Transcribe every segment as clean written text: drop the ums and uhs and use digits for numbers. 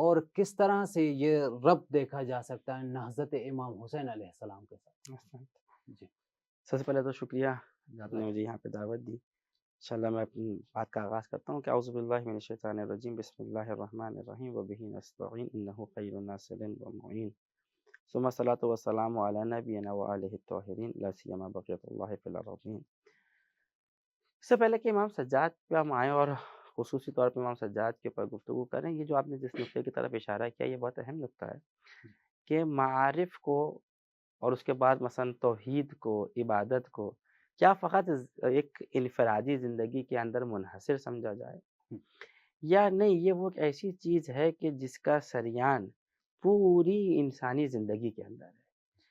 اور کس طرح سے یہ ربط دیکھا جا سکتا ہے نہضت امام حسین علیہ السلام کے ساتھ؟ جی سب سے پہلے تو شکریہ آپ نے مجھے یہاں پہ دعوت دی. انشاءاللہ میں اپنی بات کا آغاز کرتا ہوں کہ اعوذ باللہ من الشیطان الرجیم بسم اللہ الرحمن الرحیم وبہ نستعین انہ خیر الناصر ومعین ثم الصلاۃ والسلام علی نبینا وآلہ الطاہرین لا سیما بقیۃ اللہ فی الارضین. اس سے پہلے کہ امام سجاد پہ ہم آئیں اور خصوصی طور پہ امام سجاد کے اوپر گفتگو کریں، یہ جو آپ نے جس نقطے کی طرف اشارہ کیا یہ بہت اہم نقطہ ہے کہ معارف کو اور اس کے بعد مثلا توحید کو، عبادت کو کیا فقط ایک انفرادی زندگی کے اندر منحصر سمجھا جائے یا نہیں، یہ وہ ایک ایسی چیز ہے کہ جس کا سریان پوری انسانی زندگی کے اندر ہے.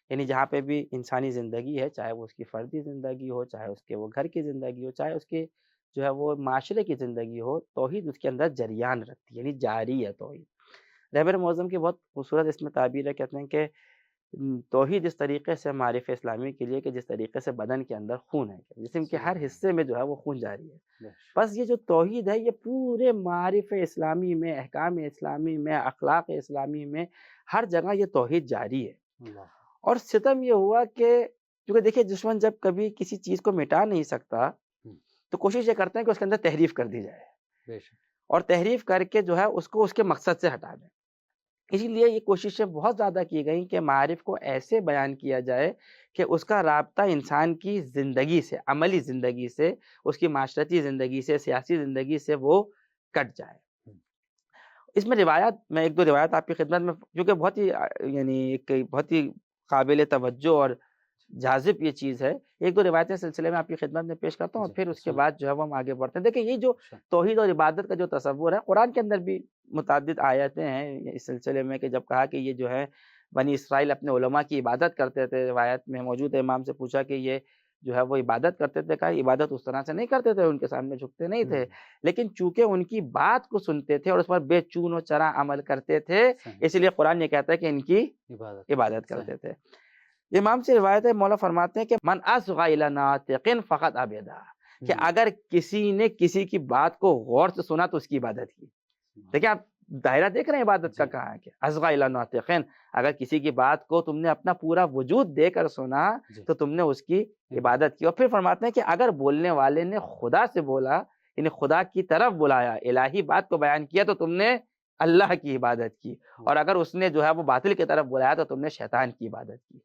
یعنی جہاں پہ بھی انسانی زندگی ہے، چاہے وہ اس کی فردی زندگی ہو، چاہے اس کے وہ گھر کی زندگی ہو، چاہے اس کے جو ہے وہ معاشرے کی زندگی ہو، توحید اس کے اندر جریان رکھتی ہے، یعنی جاری ہے توحید. رہبر معظم کی بہت خوبصورت اس میں تعبیر ہے، کہتے ہیں کہ توحید اس طریقے سے معرفت اسلامی کے لیے کہ جس طریقے سے بدن کے اندر خون ہے، جسم کے ہر حصے میں جو ہے وہ خون جاری ہے. بس یہ جو توحید ہے یہ پورے معرفت اسلامی میں، احکام اسلامی میں، اخلاق اسلامی میں ہر جگہ یہ توحید جاری ہے. اور ستم یہ ہوا کہ کیونکہ دیکھیے دشمن جب کبھی کسی چیز کو مٹا نہیں سکتا تو کوشش یہ کرتے ہیں کہ اس کے اندر تحریف کر دی جائے اور تحریف کر کے جو ہے اس کو اس کے مقصد سے ہٹا دیں. اسی لیے یہ کوششیں بہت زیادہ کی گئیں کہ معارف کو ایسے بیان کیا جائے کہ اس کا رابطہ انسان کی زندگی سے، عملی زندگی سے، اس کی معاشرتی زندگی سے، سیاسی زندگی سے وہ کٹ جائے. اس میں روایات، میں ایک دو روایات آپ کی خدمت میں، کیونکہ بہت ہی یعنی ایک بہت ہی قابل توجہ اور جاذب یہ چیز ہے، ایک دو روایتیں سلسلے میں آپ کی خدمت میں پیش کرتا ہوں اور پھر اس کے بعد جو ہے وہ ہم آگے بڑھتے ہیں. دیکھیں یہ جو توحید اور عبادت کا جو تصور ہے، قرآن کے اندر بھی متعدد آیتیں ہیں اس سلسلے میں کہ جب کہا کہ یہ جو ہے بنی اسرائیل اپنے علماء کی عبادت کرتے تھے. روایت میں موجود ہے، امام سے پوچھا کہ یہ جو ہے وہ عبادت کرتے تھے، کہا عبادت اس طرح سے نہیں کرتے تھے، ان کے سامنے جھکتے نہیں تھے، لیکن چونکہ ان کی بات کو سنتے تھے اور اس پر بے چون و چرا عمل کرتے تھے، اس لیے قرآن یہ کہتا ہے کہ ان کی عبادت کرتے تھے. امام سے روایت ہے، مولا فرماتے ہیں کہ من اصغى الى ناطق فقط عبدا، کہ اگر کسی نے کسی کی بات کو غور سے سنا تو اس کی عبادت کی. دیکھیں آپ دائرہ دیکھ رہے ہیں عبادت کا کہاں ہے کہ اصغى الى ناطق، اگر کسی کی بات کو تم نے اپنا پورا وجود دے کر سنا تو تم نے اس کی عبادت کی. اور پھر فرماتے ہیں کہ اگر بولنے والے نے خدا سے بولا، یعنی خدا کی طرف بلایا، الہی بات کو بیان کیا، تو تم نے اللہ کی عبادت کی. اور اگر اس نے جو ہے وہ باطل کی طرف بلایا تو تم نے شیطان کی عبادت کی.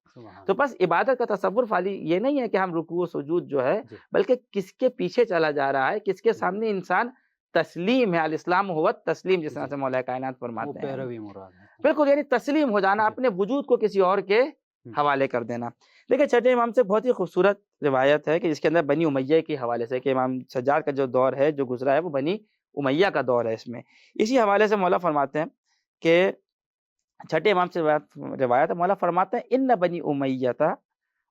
تو بس عبادت کا تصور خالی یہ نہیں ہے کہ ہم رکوع و سجود جو ہے، بلکہ کس کے پیچھے چلا جا رہا ہے، کس کے سامنے انسان تسلیم ہے. الاسلام ہوا تسلیم، جس طرح سے مولا کائنات فرماتے ہیں، بالکل یعنی تسلیم ہو جانا، اپنے وجود کو کسی اور کے حوالے کر دینا. دیکھیں چھٹے امام سے بہت ہی خوبصورت روایت ہے کہ جس کے اندر بنی امیہ کے حوالے سے، کہ امام سجاد کا جو دور ہے جو گزرا ہے وہ بنی امیہ کا دور ہے. اس میں اسی حوالے سے مولا فرماتے ہیں کہ چھٹے امام سے روایت ہے، مولا فرماتے ہیں ان بنی امیہ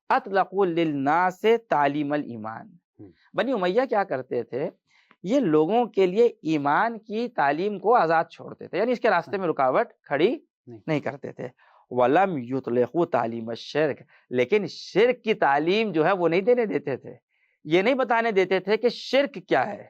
اطلقوا للناس تعلیم الایمان. بنی امیہ کیا کرتے تھے، یہ لوگوں کے لیے ایمان کی تعلیم کو آزاد چھوڑتے تھے، یعنی اس کے راستے میں رکاوٹ کھڑی نہیں کرتے تھے. وَلَمْ يُطْلِقُوا تعلیم الشرک، لیکن شرک کی تعلیم جو ہے وہ نہیں دینے دیتے تھے، یہ نہیں بتانے دیتے تھے کہ شرک کیا ہے.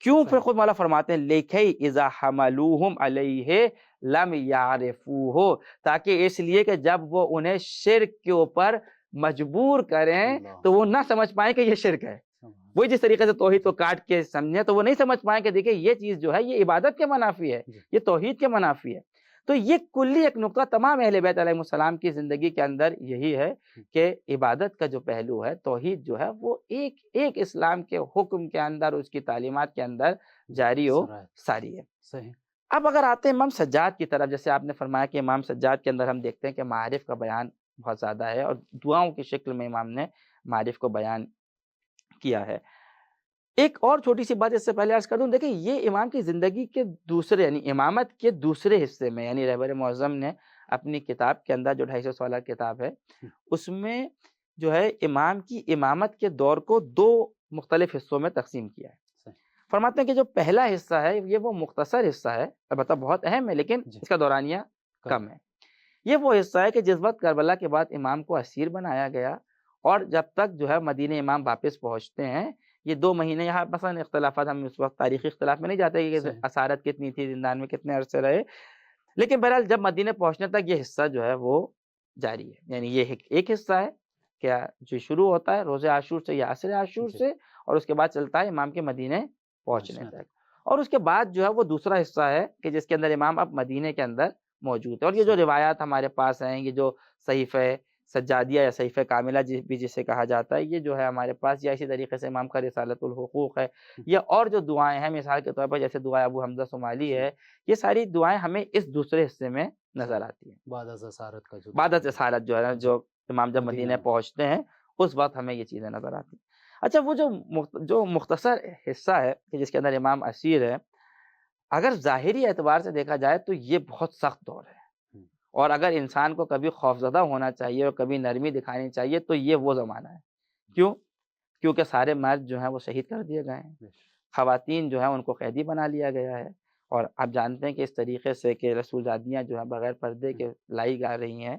کیوں؟ پھر خود مولا فرماتے ہیں لِكَيْ إِذَا حَمَلُوهُمْ عَلَيْهِ لَمْ يَعْرِفُوهُ، تاکہ اس لیے کہ جب وہ انہیں شرک کے اوپر مجبور کریں تو وہ نہ سمجھ پائیں کہ یہ شرک ہے. وہی جس طریقے سے توحید کو کاٹ کے سمجھیں تو وہ نہیں سمجھ پائیں کہ دیکھیں یہ چیز جو ہے یہ عبادت کے منافی ہے، یہ توحید کے منافی ہے. تو یہ کلی ایک نقطہ تمام اہل بیت علیہ السلام کی زندگی کے اندر یہی ہے کہ عبادت کا جو پہلو ہے، توحید جو ہے وہ ایک ایک اسلام کے حکم کے اندر، اس کی تعلیمات کے اندر جاری و ساری ہے. اب اگر آتے ہیں امام سجاد کی طرف، جیسے آپ نے فرمایا کہ امام سجاد کے اندر ہم دیکھتے ہیں کہ معارف کا بیان بہت زیادہ ہے اور دعاؤں کی شکل میں امام نے معارف کو بیان کیا ہے. ایک اور چھوٹی سی بات اس سے پہلے عرض کر دوں، دیکھیں یہ امام کی زندگی کے دوسرے یعنی امامت کے دوسرے حصے میں، یعنی رہبر معظم نے اپنی کتاب کے اندر جو 250 سوالات کتاب ہے اس میں جو ہے امام کی امامت کے دور کو دو مختلف حصوں میں تقسیم کیا ہے. فرماتے ہیں کہ جو پہلا حصہ ہے یہ وہ مختصر حصہ ہے، البتہ بہت اہم ہے لیکن اس کا دورانیہ کم ہے. یہ وہ حصہ ہے کہ جس وقت کربلا کے بعد امام کو اسیر بنایا گیا اور جب تک جو ہے مدینہ امام واپس پہنچتے ہیں، یہ 2 مہینے، یہاں مثلا اختلافات، ہم اس وقت تاریخی اختلاف میں نہیں جاتے کہ اسارت کتنی تھی، زندان میں کتنے عرصے رہے، لیکن بہرحال جب مدینے پہنچنے تک یہ حصہ جو ہے وہ جاری ہے، یعنی یہ ایک حصہ ہے کیا جو شروع ہوتا ہے روزہ عاشور سے یا عصر عاشور جی سے، اور اس کے بعد چلتا ہے امام کے مدینے پہنچنے پہنچنے تک، تک اور اس کے بعد جو ہے وہ دوسرا حصہ ہے کہ جس کے اندر امام اب مدینے کے اندر موجود ہے۔ اور یہ جو صحیح روایات ہمارے پاس ہیں، یہ جو صحیفہ سجادیہ یا صحیفہ کاملہ بھی جسے کہا جاتا ہے، یہ جو ہے ہمارے پاس، یا اسی طریقے سے امام کا رسالۃ الحقوق ہے، یا اور جو دعائیں ہیں مثال کے طور پر جیسے دعائے ابو حمزہ صومالی ہے، یہ ساری دعائیں ہمیں اس دوسرے حصے میں نظر صحیح آتی ہیں۔ بعد از اسارت کا جو بعد از دوسرا رسالت جو ہے نا، جی جو امام جب مدینہ مدینہ میں پہنچتے ہیں اس وقت ہمیں یہ چیزیں نظر آتی ہیں۔ اچھا، وہ جو مختصر حصہ ہے کہ جس کے اندر امام اسیر ہے، اگر ظاہری اعتبار سے دیکھا جائے تو یہ بہت سخت دور ہے، ہم، اور اگر انسان کو کبھی خوفزدہ ہونا چاہیے اور کبھی نرمی دکھانی چاہیے تو یہ وہ زمانہ ہے۔ کیوں؟ کیونکہ سارے مرد جو ہیں وہ شہید کر دیے گئے ہیں، بیش، خواتین جو ہیں ان کو قیدی بنا لیا گیا ہے، اور آپ جانتے ہیں کہ اس طریقے سے کہ رسول زادیاں جو ہیں بغیر پردے کے لائی جا رہی ہیں۔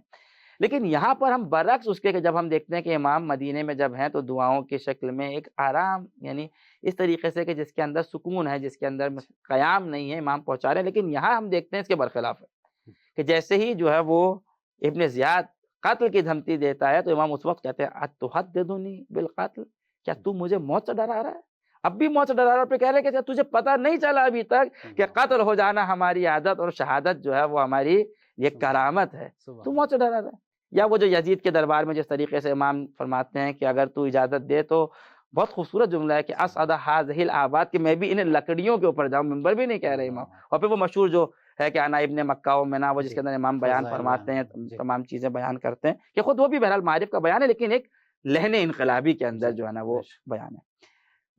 لیکن یہاں پر ہم برعکس اس کے کہ جب ہم دیکھتے ہیں کہ امام مدینے میں جب ہیں تو دعاؤں کی شکل میں ایک آرام، یعنی اس طریقے سے کہ جس کے اندر سکون ہے، جس کے اندر قیام نہیں ہے، امام پہنچا رہے ہیں۔ لیکن یہاں ہم دیکھتے ہیں اس کے برخلاف ہے کہ جیسے ہی جو ہے وہ ابن زیاد قتل کی دھمکی دیتا ہے تو امام اس وقت کہتے ہیں اتحدثنی بالقتل، کیا تو مجھے موت سے ڈرا رہا ہے؟ اب بھی موت سے ڈرا رہا ہے، پہ کہہ رہے کہ تجھے پتہ نہیں چلا ابھی تک کہ قتل ہو جانا ہماری عادت اور شہادت جو ہے وہ ہماری یہ کرامت ہے، تو سبحان موت سے ڈرا رہا ہے۔ یا وہ جو یزید کے دربار میں جس طریقے سے امام فرماتے ہیں کہ اگر تو اجازت دے تو، بہت خوبصورت جملہ ہے کہ اسعد هذه الآباد، کہ میں بھی ان لکڑیوں کے اوپر جاؤں، ممبر بھی نہیں کہہ رہے امام۔ اللہ اور پھر وہ مشہور جو ہے کہ انا ابن مکہ و منا، وہ جس جی کے اندر امام بیان فضائل فرماتے ہیں، جی تمام چیزیں بیان کرتے ہیں کہ خود وہ بھی بہرحال معارف کا بیان ہے لیکن ایک لہن انقلابی کے اندر جی جو ہے نا وہ بیش بیان ہے۔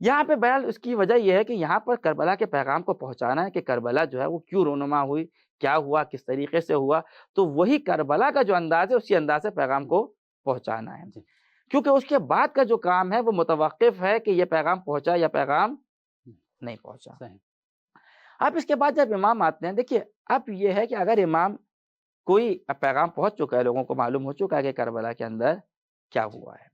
یہاں پہ بہرحال اس کی وجہ یہ ہے کہ یہاں پر کربلا کے پیغام کو پہنچانا ہے کہ کربلا جو ہے وہ کیوں رونما ہوئی، کیا ہوا، کس طریقے سے ہوا، تو وہی کربلا کا جو انداز ہے اسی انداز سے پیغام کو پہنچانا ہے، جی کیونکہ اس کے بعد کا جو کام ہے وہ متوقف ہے کہ یہ پیغام پہنچا یا پیغام نہیں پہنچا۔ صحیح اب اس کے بعد جب امام آتے ہیں، دیکھیے اب یہ ہے کہ اگر امام کوئی پیغام پہنچ چکا ہے، لوگوں کو معلوم ہو چکا ہے کہ کربلا کے اندر کیا جی ہوا ہے،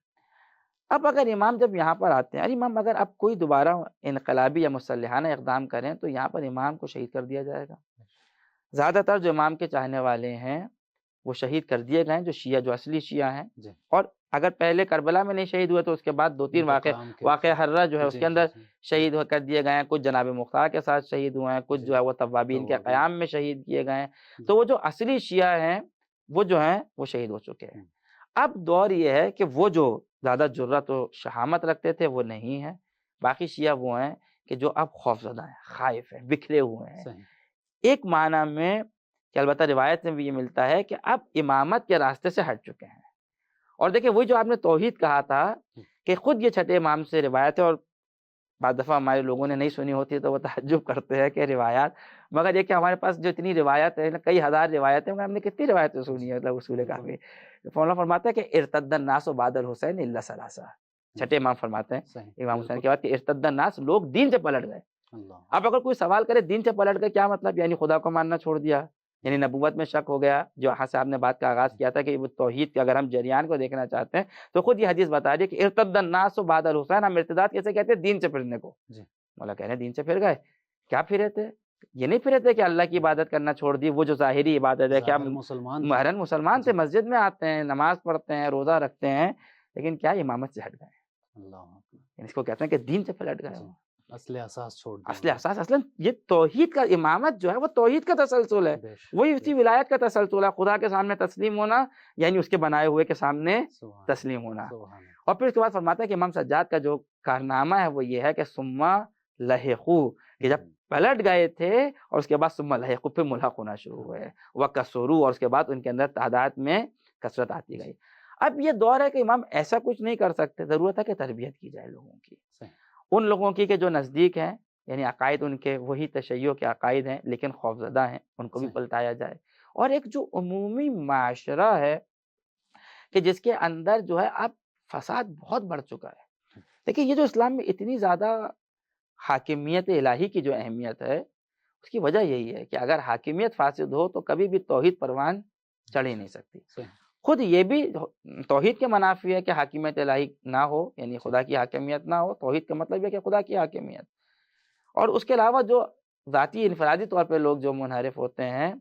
اب اگر امام جب یہاں پر آتے ہیں، امام اگر اب کوئی دوبارہ انقلابی یا مسلحانہ اقدام کریں تو یہاں پر امام کو شہید کر دیا جائے گا۔ زیادہ تر جو امام کے چاہنے والے ہیں وہ شہید کر دیے گئے ہیں، جو شیعہ، جو اصلی شیعہ ہیں، جی اور اگر پہلے کربلا میں نہیں شہید ہوئے تو اس کے بعد دو تین انتقام کے واقع حرہ جو ہے اس جی کے جی اندر جی شہید کر دیے گئے ہیں، کچھ جناب مختار کے ساتھ شہید ہوئے ہیں، کچھ جی جو ہے وہ توابین کے توابین قیام میں شہید کیے گئے ہیں، جی تو وہ جو اصلی شیعہ ہیں وہ جو ہیں وہ شہید ہو چکے ہیں۔ ہم، اب دور یہ ہے کہ وہ جو زیادہ جرأت و شہامت رکھتے تھے وہ نہیں ہیں، باقی شیعہ وہ ہیں کہ جو اب خوفزدہ ہیں، خائف ہیں، بکھرے ہوئے ہیں، صحیح ایک معنی میں کہ البتہ روایت میں بھی یہ ملتا ہے کہ اب امامت کے راستے سے ہٹ چکے ہیں۔ اور دیکھیں وہی جو آپ نے توحید کہا تھا کہ خود یہ چھٹے امام سے روایت ہے، اور بعض دفعہ ہمارے لوگوں نے نہیں سنی ہوتی تو وہ تعجب کرتے ہیں کہ روایات، مگر یہ کہ ہمارے پاس جو اتنی روایت ہے نا، کئی ہزار روایتیں، مگر ہم نے کتنی روایتیں سنی جی ہے، مطلب اصول بالکل کافی مولانا فرماتا ہے کہ ارتد الناس بعد الحسین الا ثلاثہ، چھٹے امام فرماتے ہیں صحیح امام حسین بالکل کے بعد کہ ارتد الناس، لوگ دین سے پلٹ گئے۔ اللہ اب اگر کوئی سوال کرے دین سے پلٹ گئے کیا مطلب، یعنی خدا کو ماننا چھوڑ دیا، یعنی نبوت میں شک ہو گیا، جو یہاں سے آپ نے بات کا آغاز کیا تھا کہ وہ توحید کے اگر ہم جریان کو دیکھنا چاہتے ہیں تو خود یہ حدیث بتا رہی ہے کہ ارتد الناس بعد الحسین، ہم ارتداد کیسے کہتے ہیں، دین سے پھرنے کو۔ جی مولا کہہ رہے ہیں دین سے پھر گئے، کیا پھرے تھے، یہ نہیں پھرے تھے کہ اللہ کی عبادت کرنا چھوڑ دی، وہ جو ظاہری عبادت ہے، کیا ظاہر مسلمان تھے محرم مسلمان تھے، جی مسجد میں آتے ہیں، نماز پڑھتے ہیں، روزہ رکھتے ہیں، لیکن کیا امامت سے ہٹ گئے، اللہ اکبر یعنی اس کو کہتے ہیں کہ دین سے پلٹ گئے جی ہو۔ اصل اساس چھوڑ دیا اصل انہوں اساس اصلا یہ توحید کا، امامت جو ہے وہ توحید کا تسلسل ہے، نے بیش وہی اسی بیش ولایت کا تسلسل ہے، خدا کے سامنے تسلیم ہونا، یعنی اس کے بنائے ہوئے کے سامنے سبحان تسلیم ہونا۔ سبحان اور پھر اس کے بعد فرماتا ہے کہ امام سجاد کا جو کارنامہ ہے وہ یہ ہے کہ سما لحقو، کہ جب پلٹ گئے تھے اور اس کے بعد سما لحقو، پھر ملحق ہونا شروع ہوئے، وکسرو، اور اس کے بعد ان کے اندر تعداد میں کثرت آتی گئی۔ اب یہ دور ہے کہ امام ایسا کچھ نہیں کر سکتے، ضرورت ہے کہ تربیت کی جائے لوگوں کی، صحیح ان لوگوں کی کہ جو نزدیک ہیں، یعنی عقائد ان کے وہی تشیع کے عقائد ہیں لیکن خوفزدہ ہیں، ان کو بھی صحیح پلٹایا جائے۔ اور ایک جو عمومی معاشرہ ہے کہ جس کے اندر جو ہے اب فساد بہت بڑھ چکا ہے، دیکھیں یہ جو اسلام میں اتنی زیادہ حاکمیت الہی کی جو اہمیت ہے اس کی وجہ یہی ہے کہ اگر حاکمیت فاسد ہو تو کبھی بھی توحید پروان چڑھ ہی نہیں سکتی۔ صحیح خود یہ بھی توحید کے منافی ہے کہ حاکمیت الہی نہ ہو، یعنی جی خدا کی حاکمیت نہ ہو، توحید کا مطلب ہے کہ خدا کی حاکمیت۔ اور اس کے علاوہ جو ذاتی انفرادی طور پہ لوگ جو منحرف ہوتے ہیں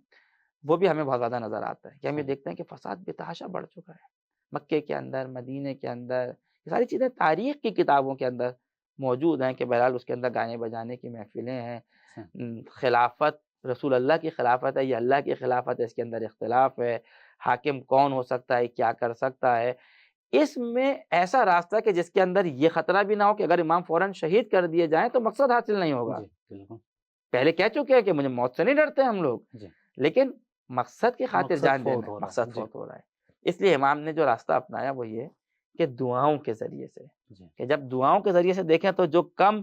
وہ بھی ہمیں بہت زیادہ نظر آتا ہے کہ ہم یہ صحیح دیکھتے ہیں کہ فساد بے تحاشا بڑھ چکا ہے مکے کے اندر، مدینے کے اندر، یہ ساری چیزیں تاریخ کی کتابوں کے اندر موجود ہیں کہ بہرحال اس کے اندر گانے بجانے کی محفلیں ہیں، صحیح خلافت رسول اللہ کی خلافت ہے یا اللہ کی خلافت ہے، اس کے اندر اختلاف ہے، حاکم کون ہو سکتا ہے، کیا کر سکتا ہے، اس میں ایسا راستہ کہ جس کے اندر یہ خطرہ بھی نہ ہو کہ اگر امام فوراً شہید کر دیے جائیں تو مقصد حاصل نہیں ہوگا۔ جی بالکل پہلے کہہ چکے ہیں کہ مجھے موت سے نہیں ڈرتے ہم لوگ، جی لیکن مقصد کی خاطر مقصد جان فوت دینا ہے، ہو رہا مقصد ہے جی فوت ہو رہا ہے۔ اس لیے امام نے جو راستہ اپنایا وہ یہ کہ دعاؤں کے ذریعے سے، جی کہ جب دعاؤں کے ذریعے سے دیکھیں تو جو کم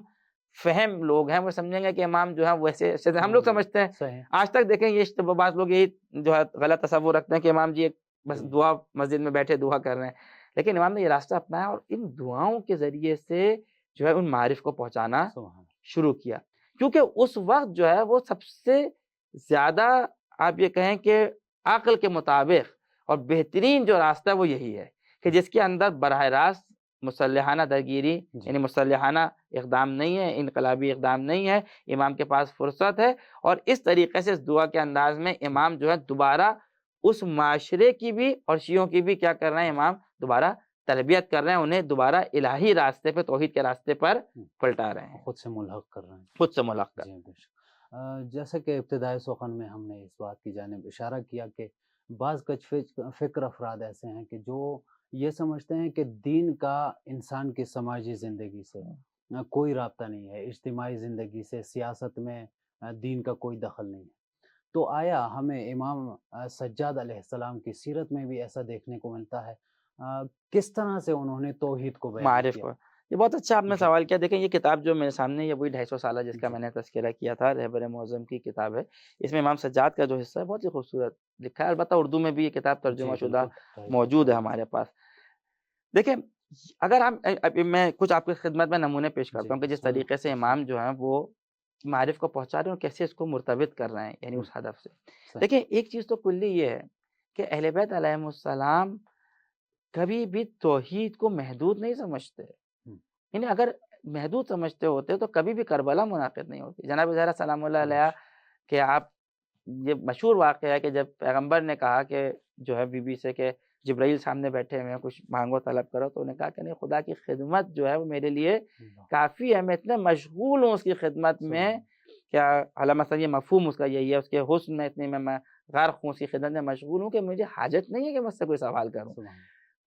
فہم لوگ ہیں وہ سمجھیں گے کہ امام جو ہے ویسے ہم لوگ سمجھتے ہیں، صحیح آج تک دیکھیں یہ بعض لوگ یہی جو ہے غلط تصور رکھتے ہیں کہ امام جی ایک بس جی دعا مسجد میں بیٹھے دعا کر رہے ہیں، لیکن امام نے یہ راستہ اپنایا اور ان دعاؤں کے ذریعے سے جو ہے ان معارف کو پہنچانا سبحان شروع کیا، کیونکہ اس وقت جو ہے وہ سب سے زیادہ آپ یہ کہیں کہ عقل کے مطابق اور بہترین جو راستہ ہے وہ یہی ہے کہ جس کے اندر براہ راست مسلحانہ درگیری جی یعنی مسلحانہ اقدام نہیں ہے، انقلابی اقدام نہیں ہے، امام کے پاس فرصت ہے، اور اس طریقے سے اس دعا کے انداز میں امام جو ہے دوبارہ اس معاشرے کی بھی اور شیعوں کی بھی کیا کر رہے ہیں، امام دوبارہ تربیت کر رہے ہیں، انہیں دوبارہ الہی راستے پہ توحید کے راستے پر پلٹا رہے ہیں، خود سے ملحق کر رہے ہیں خود سے ملحق کر۔ جی بے شک جیسا کہ ابتدائی سخن میں ہم نے اس بات کی جانب اشارہ کیا کہ بعض کچھ فکر افراد ایسے ہیں کہ جو یہ سمجھتے ہیں کہ دین کا انسان کی سماجی زندگی سے کوئی رابطہ نہیں ہے، اجتماعی زندگی سے، سیاست میں دین کا کوئی دخل نہیں ہے۔ تو آیا ہمیں امام سجاد علیہ السلام کی سیرت میں بھی ایسا دیکھنے کو ملتا ہے؟ کس طرح سے انہوں نے توحید کو بیان معارف کیا؟ کو، یہ بہت اچھا آپ نے جی سوال کیا۔ دیکھیں یہ کتاب جو میرے سامنے یہ وہی 250 سالہ جس کا جی میں نے تذکرہ کیا تھا، رہبر معظم کی کتاب ہے، اس میں امام سجاد کا جو حصہ ہے بہت ہی خوبصورت لکھا ہے، البتہ اردو میں بھی یہ کتاب ترجمہ جی شدہ بالکل موجود ہے ہمارے پاس۔ دیکھیں اگر ہم اب میں کچھ آپ کی خدمت میں نمونے پیش جی کرتا ہوں کہ جس بسم اللہ طریقے سے امام جو ہیں وہ معارف کو پہنچا رہے ہیں اور کیسے اس کو مرتبط کر رہے ہیں یعنی اس ہدف سے۔ صحیح دیکھیں ایک چیز تو کلی یہ ہے کہ اہل بیت علیہم السلام کبھی بھی توحید کو محدود نہیں سمجھتے، یعنی اگر محدود سمجھتے ہوتے تو کبھی بھی کربلا منعقد نہیں ہوتی۔ جناب زہرا سلام اللہ علیہ کہ آپ یہ مشہور واقعہ ہے کہ جب پیغمبر نے کہا کہ جو ہے بی بی سے کہ جبرائیل سامنے بیٹھے ہوئے ہیں کچھ مانگو طلب کرو، تو انہوں نے کہا کہ نہیں، خدا کی خدمت جو ہے وہ میرے لیے کافی ہے، میں اتنے مشغول ہوں اس کی خدمت میں، کیا علامہ مثلا یہ مفہوم اس کا یہی ہے، اس کے حسن میں اتنے میں غرق ہوں، اس کی خدمت میں مشغول ہوں کہ مجھے حاجت نہیں ہے کہ مجھ سے کوئی سوال کروں،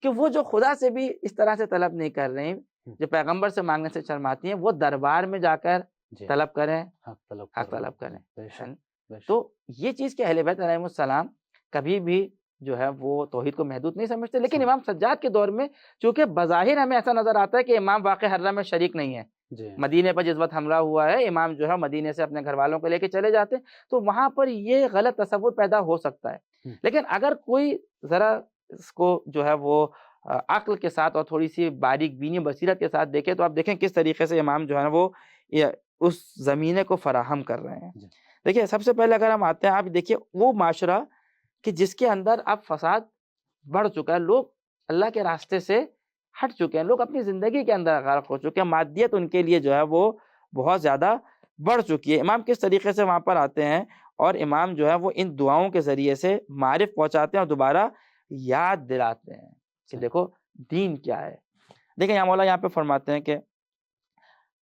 کہ وہ جو خدا سے بھی اس طرح سے طلب نہیں کر رہی، جو پیغمبر سے مانگنے سے شرماتی ہیں، وہ دربار میں جا کر طلب کریں، حق طلب کریں۔ تو یہ چیز کہ اہل بیت علیہ السلام کبھی بھی جو ہے وہ توحید کو محدود نہیں سمجھتے، لیکن امام سجاد کے دور میں چونکہ بظاہر ہمیں ایسا نظر آتا ہے کہ امام واقع حرہ میں شریک نہیں ہے، مدینے پر جس وقت حملہ ہوا ہے امام جو ہے مدینے سے اپنے گھر والوں کو لے کے چلے جاتے ہیں، تو وہاں پر یہ غلط تصور پیدا ہو سکتا ہے، لیکن اگر کوئی ذرا اس کو جو ہے وہ عقل کے ساتھ اور تھوڑی سی باریک بینی بصیرت کے ساتھ دیکھیں تو آپ دیکھیں کس طریقے سے امام جو ہے وہ اس زمینے کو فراہم کر رہے ہیں۔ دیکھیں سب سے پہلے اگر ہم آتے ہیں، آپ دیکھیے وہ معاشرہ کہ جس کے اندر اب فساد بڑھ چکا ہے، لوگ اللہ کے راستے سے ہٹ چکے ہیں، لوگ اپنی زندگی کے اندر غرق ہو چکے ہیں، مادیت ان کے لیے جو ہے وہ بہت زیادہ بڑھ چکی ہے۔ امام کس طریقے سے وہاں پر آتے ہیں اور امام جو ہے وہ ان دعاؤں کے ذریعے سے معرف پہنچاتے ہیں اور دوبارہ یاد دلاتے ہیں کہ دیکھو دین کیا ہے۔ دیکھیں یا مولا یہاں پہ فرماتے ہیں کہ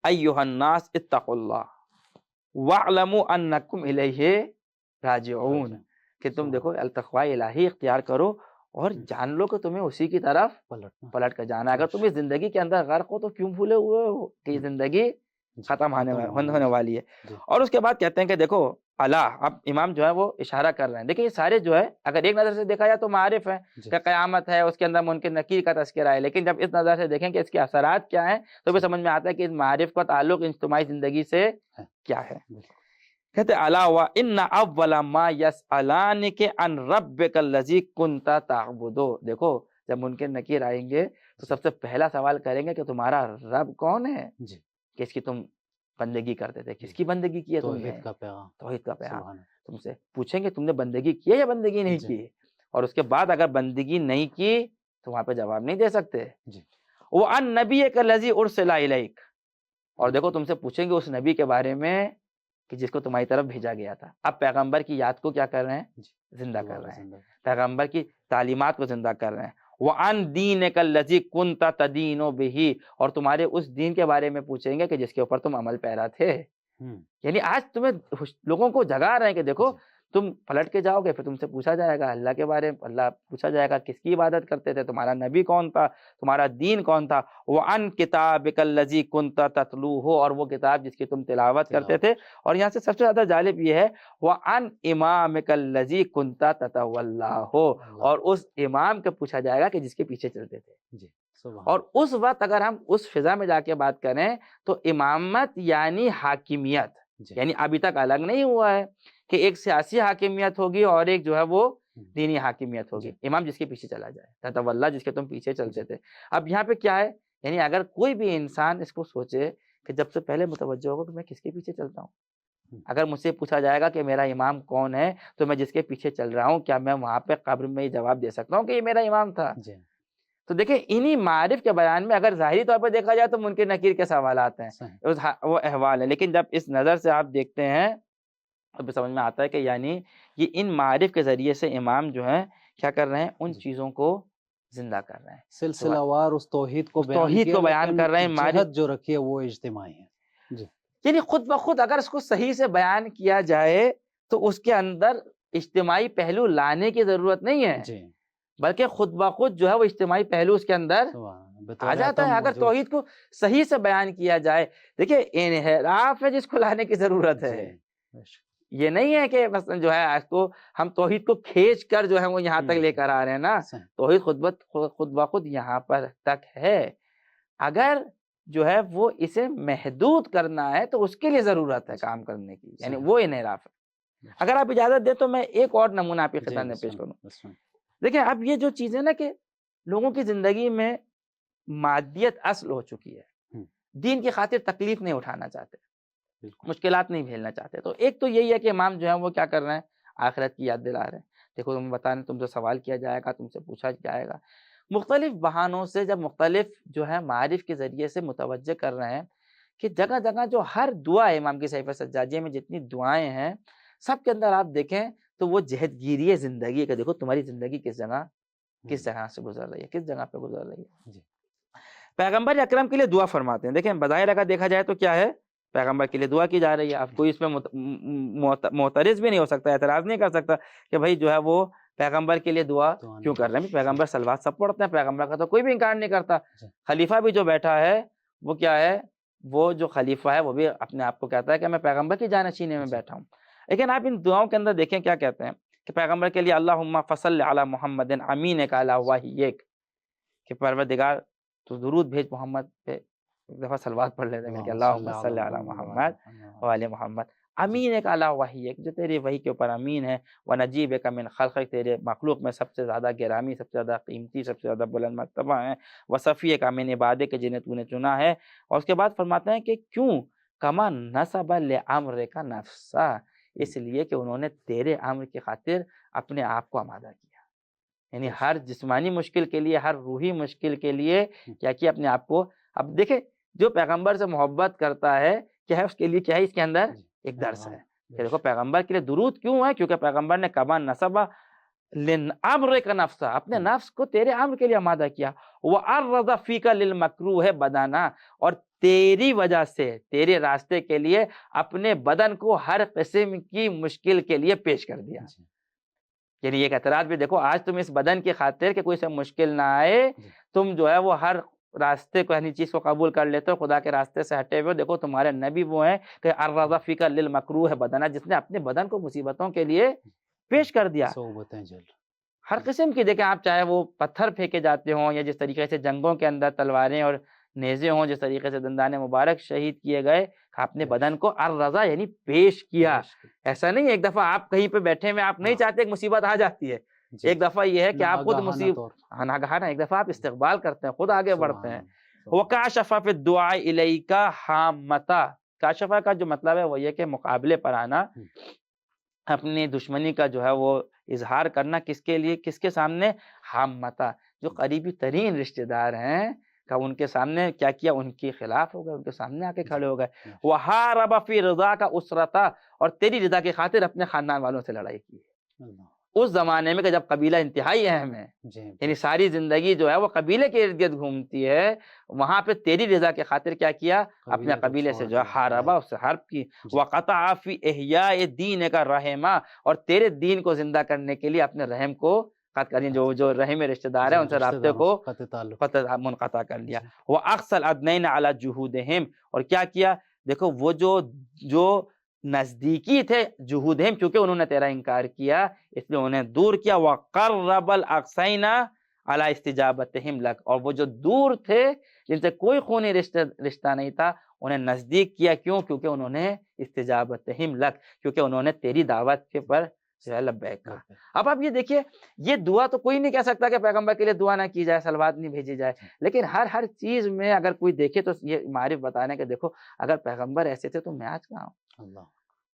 ایھا الناس اتقوا اللہ وَاعْلَمُوا أَنَّكُمْ إِلَيْهِ راجعون، کہ تم دیکھو التقوی الہی اختیار کرو اور جان لو کہ تمہیں اسی کی طرف پلٹ کر جانا ہے۔ اگر تم اس زندگی کے اندر غرق ہو تو کیوں بھولے ہوئے ہو کہ یہ زندگی ختم ہونے والی ہے۔ اور اس کے بعد کہتے ہیں کہ دیکھو اللہ، اب امام جو ہے وہ اشارہ کر رہے ہیں، دیکھیں یہ سارے جو ہے اگر ایک نظر سے دیکھا جائے تو معارف ہے کہ قیامت ہے، اس کے اندر منکر نکیر کا تذکرہ ہے، لیکن جب اس نظر سے دیکھیں کہ اس کے اثرات کیا ہیں تو بھی سمجھ میں آتا ہے کہ اس معارف کا تعلق اجتماعی زندگی سے کیا ہے۔ کہتے الا وان اول ما يسالانك عن ربك الذي كنت تعبد، دیکھو جب منکر نکیر آئیں گے تو سب سے پہلا سوال کریں گے کہ تمہارا رب کون ہے، کس کی تم بندگی کرتے تھے، کس کی بندگی کی ہے تم نے، توحید کا پیغام۔ تم سے پوچھیں گے تم نے بندگی کی ہے یا بندگی نہیں کی، اور اس کے بعد اگر بندگی نہیں کی تو وہاں پہ جواب نہیں دے سکتے۔ وَعَن نَبِيِّكَ الَّذِي أُرْسِلَ إِلَيْكَ، اور دیکھو تم سے پوچھیں گے اس نبی کے بارے میں کہ جس کو تمہاری طرف بھیجا گیا تھا. اب پیغمبر کی یاد کو کیا کر رہے ہیں؟ زندہ کر رہے ہیں. پیغمبر کی تعلیمات کو زندہ کر رہے ہیں. وَعَنْ دِينِكَ الَّذِي كُنْتَ تَدِينُ بِهِ، اور تمہارے اس دین کے بارے میں پوچھیں گے کہ جس کے اوپر تم عمل پیرا تھے. یعنی آج تمہیں لوگوں کو جگا رہے ہیں کہ دیکھو تم پلٹ کے جاؤ گے پھر تم سے پوچھا جائے گا اللہ کے بارے میں. اللہ پوچھا جائے گا کس کی عبادت کرتے تھے، تمہارا نبی کون تھا، تمہارا دین کون تھا. وَعَنْ كِتَابِكَ الَّذِي كُنْتَ تَتْلُوهُ، اور وہ کتاب جس کی تم تلاوت کرتے تھے. اور یہاں سے سب سے زیادہ جالب یہ ہے وَعَنْ إِمَامِكَ الَّذِي كُنْتَ تَتَوَلَّاهُ، اور اس امام کا پوچھا جائے گا کہ جس کے پیچھے چلتے تھے. اور اس وقت اگر ہم اس فضا میں جا کے بات کریں تو امامت یعنی حاکمیت، یعنی ابھی تک الگ نہیں ہوا ہے کہ ایک سیاسی حاکمیت ہوگی اور ایک جو ہے وہ دینی حاکمیت ہوگی. امام جس کے پیچھے چلا جائے، تتولا جس کے تم پیچھے چلتے تھے. اب یہاں پہ کیا ہے، یعنی اگر کوئی بھی انسان اس کو سوچے کہ جب سے پہلے متوجہ ہوگا کہ میں کس کے پیچھے چلتا ہوں. اگر مجھ سے پوچھا جائے گا کہ میرا امام کون ہے تو میں جس کے پیچھے چل رہا ہوں، کیا میں وہاں پہ قبر میں یہ جواب دے سکتا ہوں کہ یہ میرا امام تھا؟ تو دیکھیں انہی معارف کے بیان میں اگر ظاہری طور پر دیکھا جائے تو منکر نکیر کے سوالات ہیں، وہ احوال ہیں. لیکن جب اس نظر سے آپ دیکھتے ہیں اب سمجھ میں آتا ہے کہ یعنی یہ ان معارف کے ذریعے سے امام جو ہیں کیا کر رہے ہیں، ان چیزوں کو زندہ کر رہے ہیں، سلسلہ وار اس توحید کو بیان کر رہے ہیں. جہت جو رکھی ہے وہ اجتماعی ہے. یعنی خود بخود اگر اس کو صحیح سے بیان کیا جائے تو اس کے اندر اجتماعی پہلو لانے کی ضرورت نہیں ہے، بلکہ خود بخود جو ہے وہ اجتماعی پہلو اس کے اندر آ جاتا ہے اگر توحید کو صحیح سے بیان کیا جائے. دیکھیں انحراف ہے جس کو لانے کی ضرورت ہے، یہ نہیں ہے کہ مثلا جو ہے اس کو ہم توحید کو کھینچ کر جو ہے وہ یہاں تک لے کر آ رہے ہیں نا. توحید خود بخود یہاں پر تک ہے. اگر جو ہے وہ اسے محدود کرنا ہے تو اس کے لیے ضرورت ہے کام کرنے کی، یعنی وہ انحراف ہے. اگر آپ اجازت دیں تو میں ایک اور نمونہ آپ کی خدمت میں پیش کروں. دیکھیں اب یہ جو چیزیں نا کہ لوگوں کی زندگی میں مادیت اصل ہو چکی ہے، دین کی خاطر تکلیف نہیں اٹھانا چاہتے، مشکلات نہیں جھیلنا چاہتے. تو ایک تو یہی ہے کہ امام جو ہے وہ کیا کر رہے ہیں، آخرت کی یاد دلا رہے ہیں. دیکھو تم بتانے تم سے سوال کیا جائے گا، تم سے پوچھا جائے گا. مختلف بہانوں سے جب مختلف جو ہے معارف کے ذریعے سے متوجہ کر رہے ہیں کہ جگہ جگہ جو ہر دعا امام کی صحیفہ سجادیہ میں جتنی دعائیں ہیں سب کے اندر آپ دیکھیں تو وہ جہت گیری زندگی کہ دیکھو تمہاری زندگی کس جگہ سے گزر رہی ہے، کس جگہ پہ گزر رہی ہے. پیغمبر اکرم کے لیے دعا فرماتے ہیں. دیکھیں بظاہر اگر دیکھا جائے تو کیا ہے، پیغمبر کے لیے دعا کی جا رہی ہے. آپ کوئی اس میں معترض بھی نہیں ہو سکتا، اعتراض نہیں کر سکتا کہ بھائی جو ہے وہ پیغمبر کے لیے دعا کیوں کر رہے ہیں. پیغمبر صلوات سب پڑھتے ہیں، پیغمبر کا تو کوئی بھی انکار نہیں کرتا. خلیفہ بھی جو بیٹھا ہے وہ کیا ہے، وہ جو خلیفہ ہے وہ بھی اپنے آپ کو کہتا ہے کہ میں پیغمبر کی جانشینے میں بیٹھا ہوں. لیکن آپ ان دعاؤں کے اندر دیکھیں کیا کہتے ہیں کہ پیغمبر کے لیے اللہم فصل علی محمد امینک علی وحیک، کہ پروردگار تو درود بھیج محمد پہ. ایک دفعہ صلوات پڑھ لیتے ہیں کہ اللہم صلی علی محمد وعلی محمد امینک علی وحیک، جو تیری وحی کے اوپر امین ہے. ونجیبک من خلقک، تیرے مخلوق میں سب سے زیادہ گرامی، سب سے زیادہ قیمتی، سب سے زیادہ بلند مرتبہ ہیں. وصفیک من عبادک، جنہیں تو نے چنا ہے. اور اس کے بعد فرماتے ہیں کہ کیوں، کما نصب لامرک نفسا، اس لیے کہ انہوں نے تیرے امر کی خاطر اپنے آپ کو آمادہ کیا. یعنی ہر جسمانی مشکل کے لیے، ہر روحی مشکل کے لیے کیا کیا اپنے آپ کو. اب دیکھیں جو پیغمبر سے محبت کرتا ہے کیا ہے، اس کے لیے کیا ہے، اس کے اندر ایک درس ہے کہ دیکھو پیغمبر کے لیے درود کیوں ہے، کیونکہ پیغمبر نے کما نصب لامرک نفسا، اپنے نفس کو تیرے امر کے لیے آمادہ کیا. وعرض فیک للمکروہ بدنا، اور تیری وجہ سے تیرے راستے کے لیے اپنے بدن کو ہر قسم کی مشکل کے لیے پیش کر دیا. یعنی ایک اعتراض بھی دیکھو، آج تم اس بدن کی خاطر کہ کوئی سے مشکل نہ آئے تم جو ہے وہ ہر راستے کو، یعنی چیز کو قبول کر لیتے ہو، خدا کے راستے سے ہٹے ہوئے. دیکھو تمہارے نبی وہ ہیں کہ عرض فیک للمکروہ بدنا، جس نے اپنے بدن کو مصیبتوں کے لیے پیش کر دیا. ہر قسم کی، دیکھیں آپ چاہے وہ پتھر پھینکے جاتے ہوں یا جس طریقے سے جنگوں کے اندر تلواریں اور نیزے ہوں، جس طریقے سے دندان مبارک شہید کیے گئے، اپنے بدن کو عرضا یعنی پیش کیا. ایسا نہیں ایک دفعہ آپ کہیں پہ بیٹھے ہوئے آپ نہیں چاہتے ایک مصیبت آ جاتی ہے، ایک دفعہ یہ ہے کہ آپ خود مصیبت ناگہانہ، ایک دفعہ آپ استقبال کرتے ہیں، خود آگے بڑھتے ہیں. وَكَاشَفَ فِي الدُّعَاءِ إِلَيْكَ حَامَّةً، کاشفہ کا جو مطلب ہے وہ یہ کہ مقابلے پر آنا، اپنی دشمنی کا جو ہے وہ اظہار کرنا. کس کے لیے، کس کے سامنے، حامتہ، جو قریبی ترین رشتہ دار ہیں کہ ان کے سامنے کیا کیا، ان کے خلاف ہو گئے، ان کے سامنے آ کے کھڑے ہو گئے. وَحَارَبَ فِي رِضَاكَ أُسْرَتَ، اور تیری رضا کی خاطر اپنے خاندان والوں سے لڑائی کی ہے. اس زمانے میں کہ جب قبیلہ انتہائی اہم ہے، یعنی ساری زندگی جو ہے وہ قبیلے کے ارد گرد گھومتی ہے، وہاں پہ تیری رضا کے خاطر کیا کیا، اپنے قبیلے سے جو ہے حاربہ، اس سے حرب کی. وَقَطَعَ فِي إِحْيَاءِ دِينِكَ الرَّحِمَ، اور تیرے دین کو زندہ کرنے کے لیے اپنے رحم کو قطع کر، جو رحم رشتہ دار ہیں ان سے رابطے کو منقطع کر لیا. وَأَقْصَى الْأَدْنَيْنَ عَلَى جُهُودِهِمْ، اور کیا کیا، دیکھو وہ جو نزدیکی تھے، جہودہم، کیونکہ انہوں نے تیرا انکار کیا اس لیے انہیں دور کیا. وَقَرَّبَ الْأَقْصَيْنَ عَلَى اسْتِجَابَتِهِمْ لَكَ، اور وہ جو دور تھے جن سے کوئی خونی رشتہ نہیں تھا انہیں نزدیک کیا. کیوں؟ کیونکہ انہوں نے استجابتہم لک، کیونکہ انہوں نے تیری دعوت کے پر جو ہے لبیک کہا. اب آپ یہ دیکھیے، یہ دعا تو کوئی نہیں کہہ سکتا کہ پیغمبر کے لیے دعا نہ کی جائے، صلوات نہیں بھیجی جائے، لیکن ہر چیز میں اگر کوئی دیکھے تو یہ معرف بتانے کہ دیکھو اگر پیغمبر ایسے تھے تو میں آج کہاں ہوں،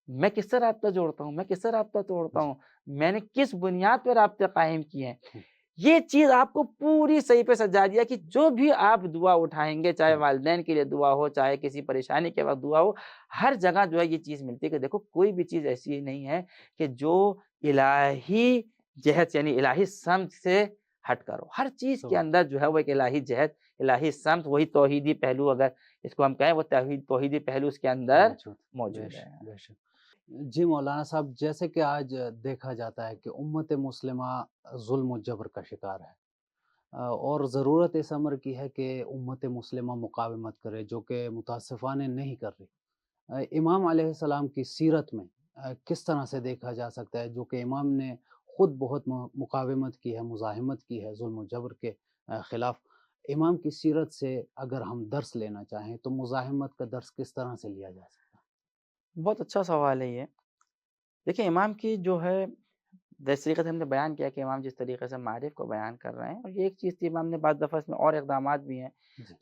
میں کس سے رابطہ جوڑتا ہوں، میں کس سے رابطہ توڑتا ہوں، میں نے کس بنیاد پہ رابطے قائم کیے ہیں. یہ چیز آپ کو پوری صحیح پہ سجا دیا کہ جو بھی آپ دعا اٹھائیں گے، چاہے والدین کے لیے دعا ہو، چاہے کسی پریشانی کے وقت دعا ہو، ہر جگہ جو ہے یہ چیز ملتی ہے کہ دیکھو کوئی بھی چیز ایسی نہیں ہے کہ جو الہی جہت یعنی الہی سمت سے ہٹ کرو. ہر چیز کے اندر جو ہے وہ ایک الہی جہت، الہی سمت، وہی توحیدی پہلو اگر اس کو ہم کہیں، وہ توحیدی پہلو اس کے اندر موجود ہے. جی مولانا صاحب، جیسے کہ آج دیکھا جاتا ہے کہ امت مسلمہ ظلم و جبر کا شکار ہے، اور ضرورت اس امر کی ہے کہ امت مسلمہ مقاومت کرے، جو کہ متاسفانہ نہیں کر رہی. امام علیہ السلام کی سیرت میں کس طرح سے دیکھا جا سکتا ہے، جو کہ امام نے خود بہت مقاومت کی ہے، مزاحمت کی ہے ظلم و جبر کے خلاف. امام کی سیرت سے اگر ہم درس لینا چاہیں تو مزاحمت کا درس کس طرح سے لیا جا سکتا ہے؟ بہت اچھا سوال ہے یہ. دیکھیں امام کی جو ہے جس طریقے سے ہم نے بیان کیا کہ امام جس طریقے سے معرف کو بیان کر رہے ہیں، اور یہ ایک چیز تھی، امام نے بعض دفعہ اس میں اور اقدامات بھی ہیں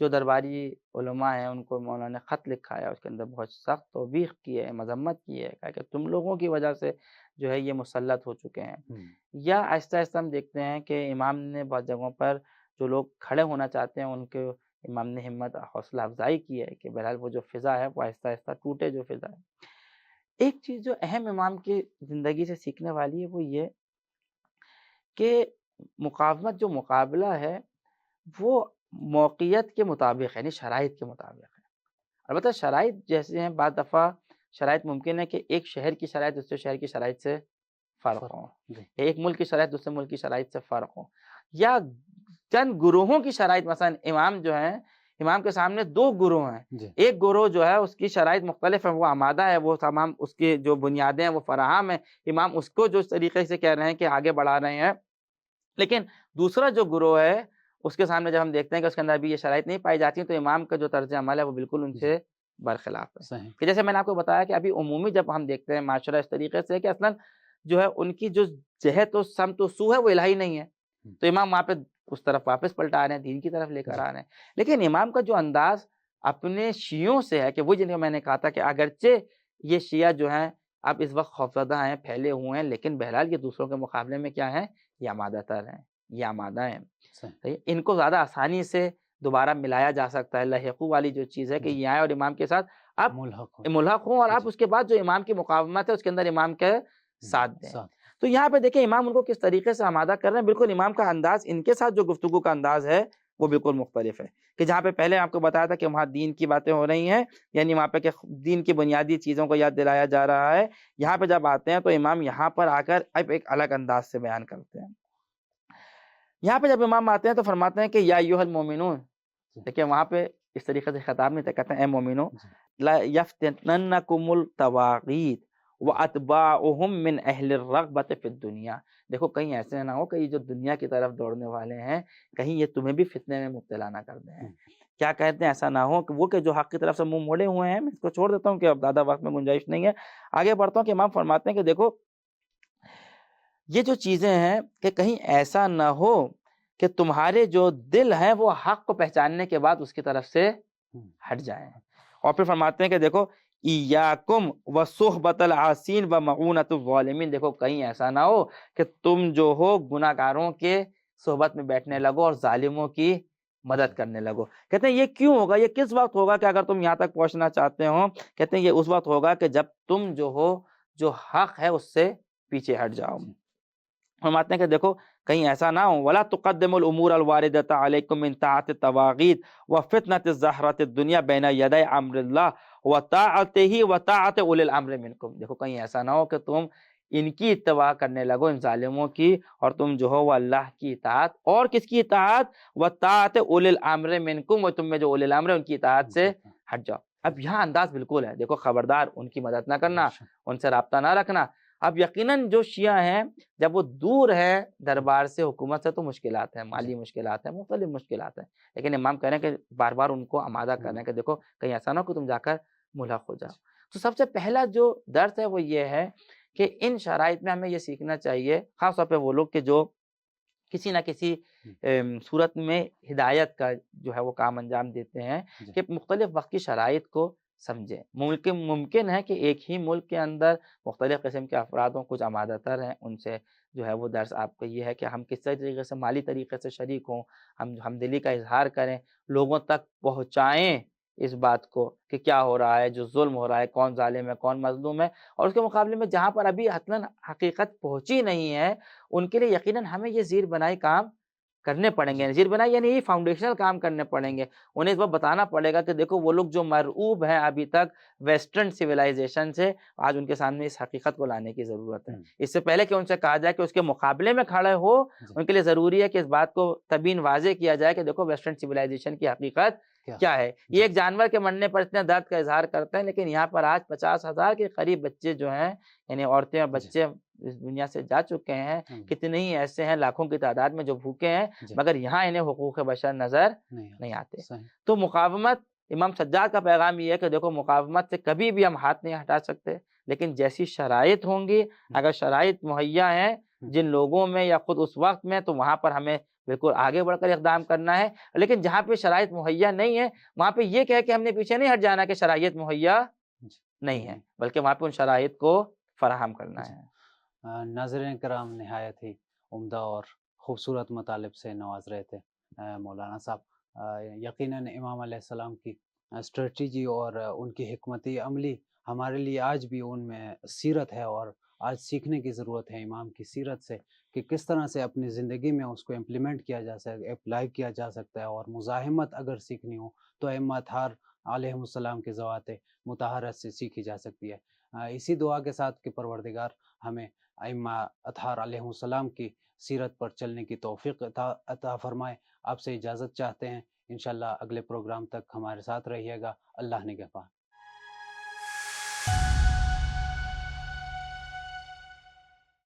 جو درباری علماء ہیں ان کو مولانا نے خط لکھا ہے، اس کے اندر بہت سخت توبیخ کی ہے، مذمت کی ہے، کہا کہ تم لوگوں کی وجہ سے جو ہے یہ مسلط ہو چکے ہیں. یا آہستہ آہستہ ہم دیکھتے ہیں کہ امام نے بعض جگہوں پر جو لوگ کھڑے ہونا چاہتے ہیں ان کے امام نے ہمت حوصلہ افزائی کی ہے کہ بہرحال وہ جو فضا ہے وہ آہستہ آہستہ ٹوٹے. جو فضا ہے، ایک چیز جو اہم امام کی زندگی سے سیکھنے والی ہے وہ یہ کہ مقاومت جو مقابلہ ہے وہ موقعیت کے مطابق ہے، یعنی شرائط کے مطابق ہے. البتہ شرائط جیسے ہیں، بعض دفعہ شرائط ممکن ہے کہ ایک شہر کی شرائط دوسرے شہر کی شرائط سے فرق ہوں، ایک ملک کی شرائط دوسرے ملک کی شرائط سے فرق ہوں، یا چند گروہوں کی شرائط. مثلا امام جو ہیں، امام کے سامنے دو گروہ ہیں، ایک گروہ جو ہے اس کی شرائط مختلف ہیں، وہ آمادہ ہے، وہ تمام اس کی جو بنیادیں ہیں وہ فراہم ہیں، امام اس کو جو اس طریقے سے کہہ رہے ہیں کہ آگے بڑھا رہے ہیں. لیکن دوسرا جو گروہ ہے اس کے سامنے جب ہم دیکھتے ہیں کہ اس کے اندر بھی یہ شرائط نہیں پائی جاتی ہیں، تو امام کا جو طرز عمل ہے وہ بالکل ان سے برخلاف ہے. کہ جیسے میں نے آپ کو بتایا کہ ابھی عمومی جب ہم دیکھتے ہیں معاشرہ اس طریقے سے کہ اصلاً جو ہے ان کی جو جہت و سمت و سو ہے وہ الہی نہیں ہے، تو امام وہاں پہ اس طرف واپس پلٹا رہے ہیں، دین کی طرف لے کر آ رہے ہیں. لیکن امام کا جو انداز اپنے شیعوں سے ہے کہ وہ جن کو میں نے کہا تھا کہ اگرچہ یہ شیعہ جو ہیں اب اس وقت خوفزدہ ہیں، پھیلے ہوئے ہیں، لیکن بہرحال یہ دوسروں کے مقابلے میں کیا ہیں، یہ آمادہ تر ہیں، یہ آمادہ ہیں. ان کو زیادہ آسانی سے دوبارہ ملایا جا سکتا ہے. لحقو والی جو چیز ہے کہ یہ آئے اور امام کے ساتھ آپ ملحق ہوں، اور آپ اس کے بعد جو امام کی مقاومت ہے اس کے اندر امام کے ساتھ دیں. تو یہاں پہ دیکھیں امام ان کو کس طریقے سے آمادہ کر رہے ہیں. بالکل امام کا انداز ان کے ساتھ جو گفتگو کا انداز ہے وہ بالکل مختلف ہے. کہ جہاں پہ پہلے آپ کو بتایا تھا کہ وہاں دین کی باتیں ہو رہی ہیں، یعنی وہاں پہ کہ دین کی بنیادی چیزوں کو یاد دلایا جا رہا ہے، یہاں پہ جب آتے ہیں تو امام یہاں پر آ کر اب ایک الگ انداز سے بیان کرتے ہیں. یہاں پہ جب امام آتے ہیں تو فرماتے ہیں کہ یا ایھا المؤمنون. دیکھیں وہاں پہ اس طریقے سے خطاب نہیں تھا، کہتے ہیں اے مومنو، لا یفتننکم الطواغیت واتباعهم من اہل الرغبۃ فی الدنیا. دیکھو کہیں ایسے نہ ہو کہ یہ جو دنیا کی طرف دوڑنے والے ہیں کہیں یہ تمہیں بھی فتنے میں مبتلا نہ کر دیں. کیا کہتے ہیں، ایسا نہ ہو کہ وہ کہ جو حق کی طرف سے منہ موڑے ہوئے ہیں. میں اس کو چھوڑ دیتا ہوں کہ اب زیادہ وقت میں گنجائش نہیں ہے، آگے بڑھتا ہوں. کہ امام فرماتے ہیں کہ دیکھو یہ جو چیزیں ہیں کہ کہیں ایسا نہ ہو کہ تمہارے جو دل ہیں وہ حق کو پہچاننے کے بعد اس کی طرف سے ہٹ جائیں. اور پھر فرماتے ہیں کہ دیکھو ایاکم وصحبۃ العاصین ومعونۃ الظالمین. دیکھو کہیں ایسا نہ ہو کہ تم جو ہو گناہ گاروں کے صحبت میں بیٹھنے لگو اور ظالموں کی مدد کرنے لگو۔ کہتے ہیں یہ کیوں ہوگا، یہ کس وقت ہوگا کہ اگر تم یہاں تک پہنچنا چاہتے ہو، کہتے ہیں یہ اس وقت ہوگا کہ جب تم جو ہو جو حق ہے اس سے پیچھے ہٹ جاؤ۔ فرماتے ہیں کہ دیکھو کہیں ایسا نہ ہو، وَلَا تُقَدِّمُوا الْأُمُورَ الْوَارِدَةَ عَلَيْكُم مِّن طَاعَةِ الطَّوَاغِيتِ وَفِتْنَةِ الزَّهْرَةِ الدُّنْيَا بَيْنَ يَدَيْ أَمْرِ اللَّهِ وَطَاعَتِهِ وَطَاعَةِ أُولِي الْأَمْرِ مِنكُم۔ دیکھو کہیں ایسا نہ ہو کہ تم ان کی اتباع کرنے لگو، ان ظالموں کی، اور تم جو ہو وہ اللہ کی اطاعت، اور کس کی اطاعت؟ وَطَاعَةِ أُولِي الْأَمْرِ مِنكُم، وہ تم میں جو اولی الامر ہے ان کی اطاعت سے ہٹ جاؤ۔ اب یہاں انداز بالکل ہے، دیکھو خبردار ان کی مدد نہ کرنا، ان سے رابطہ نہ رکھنا۔ اب یقیناً جو شیعہ ہیں جب وہ دور ہے دربار سے، حکومت سے، تو مشکلات ہیں، مالی مشکلات ہیں، مختلف مشکلات ہیں، لیکن امام کہہ رہے ہیں کہ بار بار ان کو آمادہ کر رہے ہیں کہ دیکھو کہیں ایسا نہ ہو کہ تم جا کر ملحق ہو جاؤ۔ تو سب سے پہلا جو درس ہے وہ یہ ہے کہ ان شرائط میں ہمیں یہ سیکھنا چاہیے، خاص طور پہ وہ لوگ کہ جو کسی نہ کسی صورت میں ہدایت کا جو ہے وہ کام انجام دیتے ہیں، کہ مختلف وقت کی شرائط کو سمجھیں۔ ممکن ہے کہ ایک ہی ملک کے اندر مختلف قسم کے افراد ہوں، کچھ آمادہ تر ہیں، ان سے جو ہے وہ درس آپ کو یہ ہے کہ ہم کس طریقے سے مالی طریقے سے شریک ہوں، ہم ہمدلی کا اظہار کریں، لوگوں تک پہنچائیں اس بات کو کہ کیا ہو رہا ہے، جو ظلم ہو رہا ہے، کون ظالم ہے، کون مظلوم ہے، اور اس کے مقابلے میں جہاں پر ابھی حتماً حقیقت پہنچی نہیں ہے ان کے لیے یقیناً ہمیں یہ زیر بنائی کام کرنے پڑیں گے۔ زیر بنائی یعنی یہ فاؤنڈیشنل کام کرنے پڑیں گے، انہیں اس وقت بتانا پڑے گا کہ دیکھو وہ لوگ جو مرعوب ہیں ابھی تک ویسٹرن سویلائزیشن سے، آج ان کے سامنے اس حقیقت کو لانے کی ضرورت ہے۔ اس سے پہلے کہ ان سے کہا جائے کہ اس کے مقابلے میں کھڑے ہو، ان کے لیے ضروری ہے کہ اس بات کو تبین واضح کیا جائے کہ دیکھو ویسٹرن سویلائزیشن کی حقیقت کیا ہے۔ یہ ایک جانور کے مرنے پر اتنے درد کا اظہار کرتے ہیں، لیکن یہاں پر آج 50,000 کے قریب بچے جو ہیں، یعنی عورتیں اور بچے اس دنیا سے جا چکے ہیں، کتنے ہی ایسے ہیں لاکھوں کی تعداد میں جو بھوکے ہیں، مگر یہاں انہیں حقوق بشر نظر نہیں آتے۔ تو مقاومت، امام سجاد کا پیغام یہ ہے کہ دیکھو مقاومت سے کبھی بھی ہم ہاتھ نہیں ہٹا سکتے، لیکن جیسی شرائط ہوں گی، اگر شرائط مہیا ہیں جن لوگوں میں یا خود اس وقت میں، تو وہاں پر ہمیں بالکل آگے بڑھ کر اقدام کرنا ہے۔ لیکن جہاں پہ شرائط مہیا نہیں ہے، وہاں پہ یہ کہے کہ ہم نے پیچھے نہیں ہٹ جانا کہ شرائط مہیا نہیں ہے، بلکہ وہاں پہ ان شرائط کو فراہم کرنا ہے۔ ناظرین کرام، نہایت ہی عمدہ اور خوبصورت مطالب سے نواز رہے تھے مولانا صاحب۔ یقیناً امام علیہ السلام کی اسٹریٹجی اور ان کی حکمتی عملی ہمارے لیے آج بھی ان میں سیرت ہے، اور آج سیکھنے کی ضرورت ہے امام کی سیرت سے کہ کس طرح سے اپنی زندگی میں اس کو امپلیمنٹ کیا جا سکتا ہے، اپلائی کیا جا سکتا ہے۔ اور مزاحمت اگر سیکھنی ہو تو ائمہ اطہار علیہ السلام کے ذوات مطہرات سے سیکھی جا سکتی ہے۔ اسی دعا کے ساتھ کہ پروردگار ہمیں ائمہ اطہار علیہ السلام کی سیرت پر چلنے کی توفیق عطا فرمائے۔ آپ سے اجازت چاہتے ہیں، انشاءاللہ اگلے پروگرام تک ہمارے ساتھ رہیے گا۔ اللہ نگہبان۔